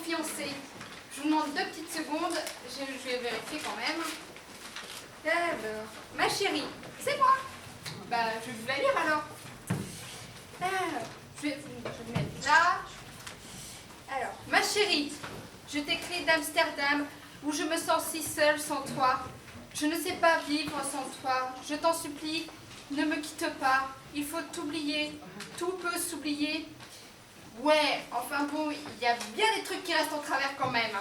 fiancé. Je vous demande 2 petites secondes, je vais vérifier quand même. Alors, ma chérie, c'est moi. Bah, je vais vous la lire alors. Alors, je vais me mettre là. Alors, ma chérie, je t'écris d'Amsterdam où je me sens si seule sans toi. Je ne sais pas vivre sans toi. Je t'en supplie, ne me quitte pas. Il faut t'oublier. Tout peut s'oublier. Ouais, enfin bon, il y a bien des trucs qui restent en travers quand même.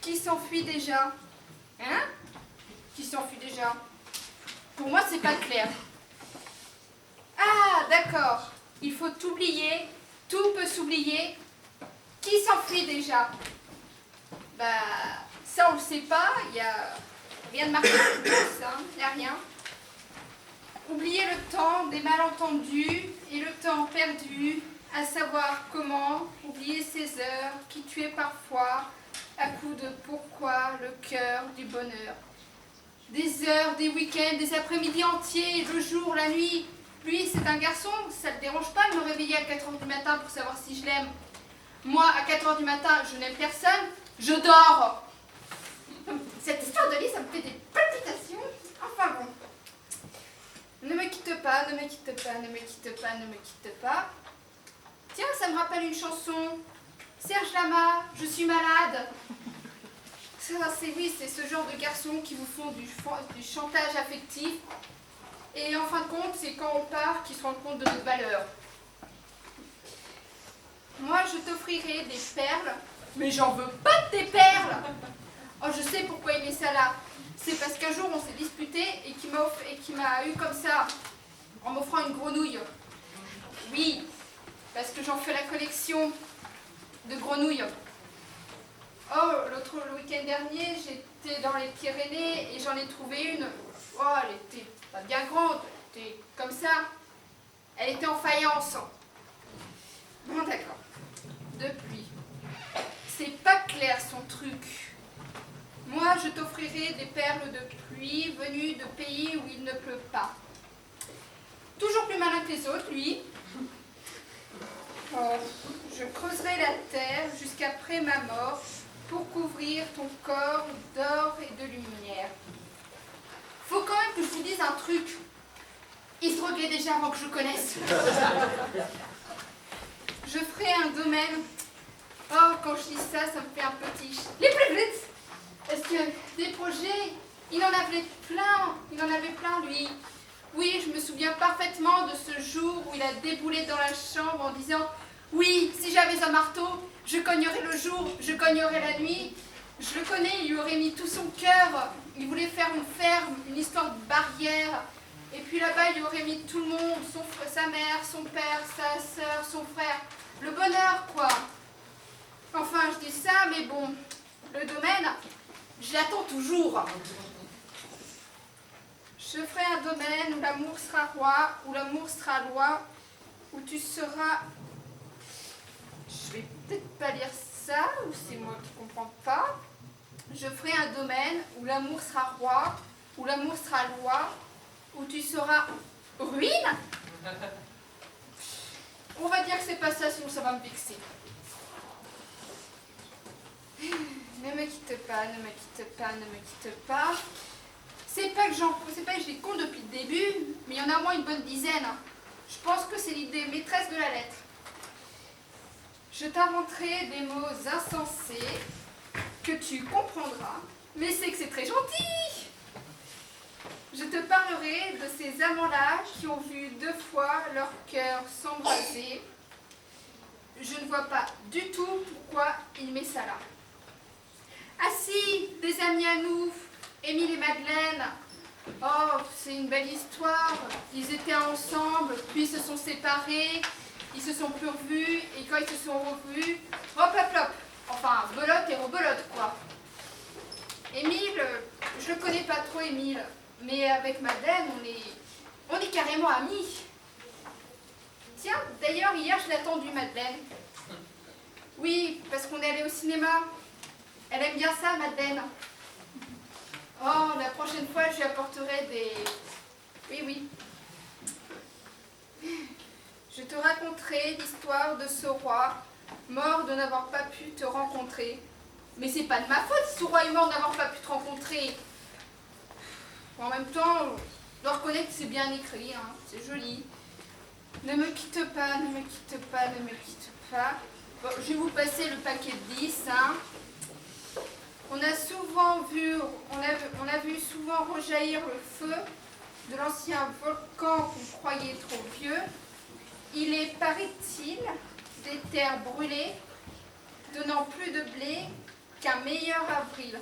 Qui s'enfuit déjà? Hein? Qui s'enfuit déjà? Pour moi, c'est pas clair. Ah, d'accord. Il faut t'oublier. Tout peut s'oublier. Qui s'enfuit déjà? Bah, ça on le sait pas. Il y a rien de marqué en plus, hein. Il n'y a rien. Oublier le temps des malentendus et le temps perdu, à savoir comment oublier ces heures qui tuaient parfois à coups de pourquoi le cœur du bonheur. Des heures, des week-ends, des après-midi entiers, le jour, la nuit. Lui, c'est un garçon, ça ne le dérange pas de me réveiller à 4 h du matin pour savoir si je l'aime. Moi, à 4 h du matin, je n'aime personne, je dors. Cette histoire de lit, ça me fait des palpitations. Enfin bon. Ne me quitte pas, ne me quitte pas, ne me quitte pas, ne me quitte pas. Tiens, ça me rappelle une chanson. Serge Lama, je suis malade. C'est ce genre de garçons qui vous font du chantage affectif. Et en fin de compte, c'est quand on part qu'ils se rendent compte de notre valeur. Moi, je t'offrirai des perles, mais j'en veux pas de tes perles. Oh, je sais pourquoi il met ça là. C'est parce qu'un jour, on s'est disputé et qu'il m'a eu comme ça, en m'offrant une grenouille. Oui, parce que j'en fais la collection de grenouilles. Oh, le week-end dernier, j'étais dans les Pyrénées et j'en ai trouvé une. Oh, elle était pas bien grande, elle était comme ça. Elle était en faïence. Bon, d'accord. De pluie. C'est pas clair son truc. Moi, je t'offrirai des perles de pluie venues de pays où il ne pleut pas. Toujours plus malin que les autres, lui. Oh, je creuserai la terre jusqu'après ma mort pour couvrir ton corps d'or et de lumière. Faut quand même que je vous dise un truc. Il se droguait déjà avant que je le connaisse. Je ferai un domaine. Oh, quand je dis ça, ça me fait un petit... Les plus vite. Parce que des projets, il en avait plein, lui. Oui, je me souviens parfaitement de ce jour où il a déboulé dans la chambre en disant « Oui, si j'avais un marteau, je cognerais le jour, je cognerais la nuit. » Je le connais, il lui aurait mis tout son cœur. Il voulait faire une ferme, une histoire de barrière. Et puis là-bas, il lui aurait mis tout le monde, sa mère, son père, sa sœur, son frère. Le bonheur, quoi. Enfin, je dis ça, mais bon, le domaine, je l'attends toujours. Je ferai un domaine où l'amour sera roi, où l'amour sera loi, où tu seras... Je vais peut-être pas lire ça, ou c'est moi qui comprends pas. Je ferai un domaine où l'amour sera roi, où l'amour sera loi, où tu seras ruine. On va dire que c'est pas ça, sinon ça va me vexer. Ne me quitte pas, ne me quitte pas, ne me quitte pas. C'est pas que je les compte depuis le début, mais il y en a au moins une bonne dizaine. Je pense que c'est l'idée maîtresse de la lettre. Je t'inventerai des mots insensés que tu comprendras, mais c'est que c'est très gentil. Je te parlerai de ces amants-là qui ont vu 2 fois leur cœur s'embraser. Je ne vois pas du tout pourquoi il met ça là. Ah si, des amis à nous, Émile et Madeleine. Oh, c'est une belle histoire. Ils étaient ensemble, puis ils se sont séparés, ils se sont plus revus, et quand ils se sont revus, hop hop hop. Enfin, belote et rebelote, quoi. Émile, je le connais pas trop, Émile, mais avec Madeleine, on est carrément amis. Tiens, d'ailleurs, hier, je l'ai attendue, Madeleine. Oui, parce qu'on est allé au cinéma. Elle aime bien ça, Madeleine. Oh, la prochaine fois, je lui apporterai des... Oui. Je te raconterai l'histoire de ce roi mort de n'avoir pas pu te rencontrer. Mais c'est pas de ma faute si ce roi est mort de n'avoir pas pu te rencontrer. En même temps, je dois reconnaître que c'est bien écrit, hein, c'est joli. Ne me quitte pas, ne me quitte pas, ne me quitte pas. Bon, je vais vous passer le paquet de 10. Hein. On a vu souvent rejaillir le feu de l'ancien volcan qu'on croyait trop vieux. Il est, paraît-il, des terres brûlées, donnant plus de blé qu'un meilleur avril.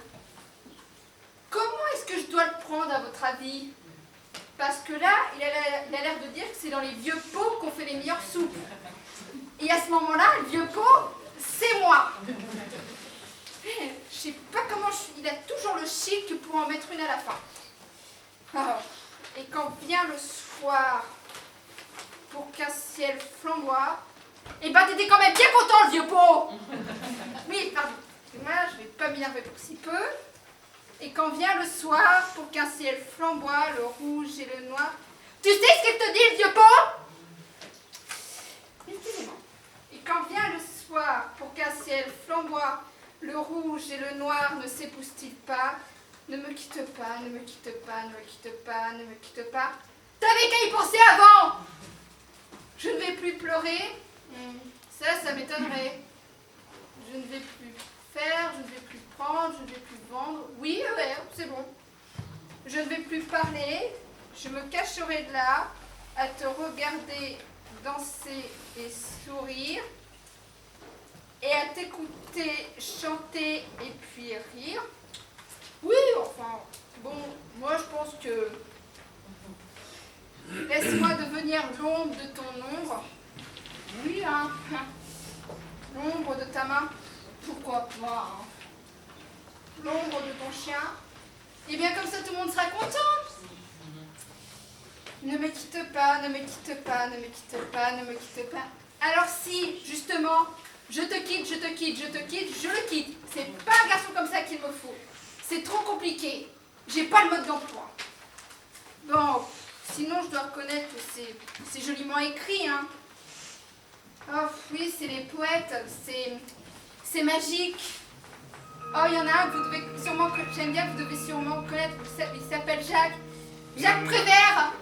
Comment est-ce que je dois le prendre à votre avis? Parce que là, il a l'air de dire que c'est dans les vieux pots qu'on fait les meilleures soupes. Et à ce moment-là, le vieux pot, c'est moi. Je sais pas comment il a toujours le chic pour en mettre une à la fin. Oh. Et quand vient le soir, pour qu'un ciel flamboie, eh ben t'étais quand même bien content, le vieux pot. Oui, pardon. Moi, je vais pas m'énerver pour si peu. Et quand vient le soir, pour qu'un ciel flamboie, le rouge et le noir. Tu sais ce qu'elle te dit, le vieux pot? Excusez-moi. Et quand vient le soir, pour qu'un ciel flamboie, le rouge et le noir ne s'épousent-ils pas? Ne me quitte pas, ne me quitte pas, ne me quitte pas, ne me quitte pas. T'avais qu'à y penser avant! Je ne vais plus pleurer. Ça m'étonnerait. Je ne vais plus faire, je ne vais plus prendre, je ne vais plus vendre. Oui, ouais, c'est bon. Je ne vais plus parler. Je me cacherai de là, à te regarder danser et sourire, et à t'écouter chanter et puis rire. Oui, enfin, bon, moi je pense que... Laisse-moi devenir l'ombre de ton ombre. Oui, hein. L'ombre de ta main. Pourquoi pas, hein. L'ombre de ton chien. Et bien comme ça tout le monde sera content. Ne me quitte pas, ne me quitte pas, ne me quitte pas, ne me quitte pas. Alors si, justement, je te quitte, je te quitte, je te quitte, je le quitte. C'est pas un garçon comme ça qu'il me faut. C'est trop compliqué. J'ai pas le mode d'emploi. Bon, sinon je dois reconnaître que c'est joliment écrit, hein. Oh oui, c'est les poètes, c'est magique. Oh, il y en a un que vous devez sûrement, j'aime bien, que vous devez sûrement connaître, il s'appelle Jacques Prévert.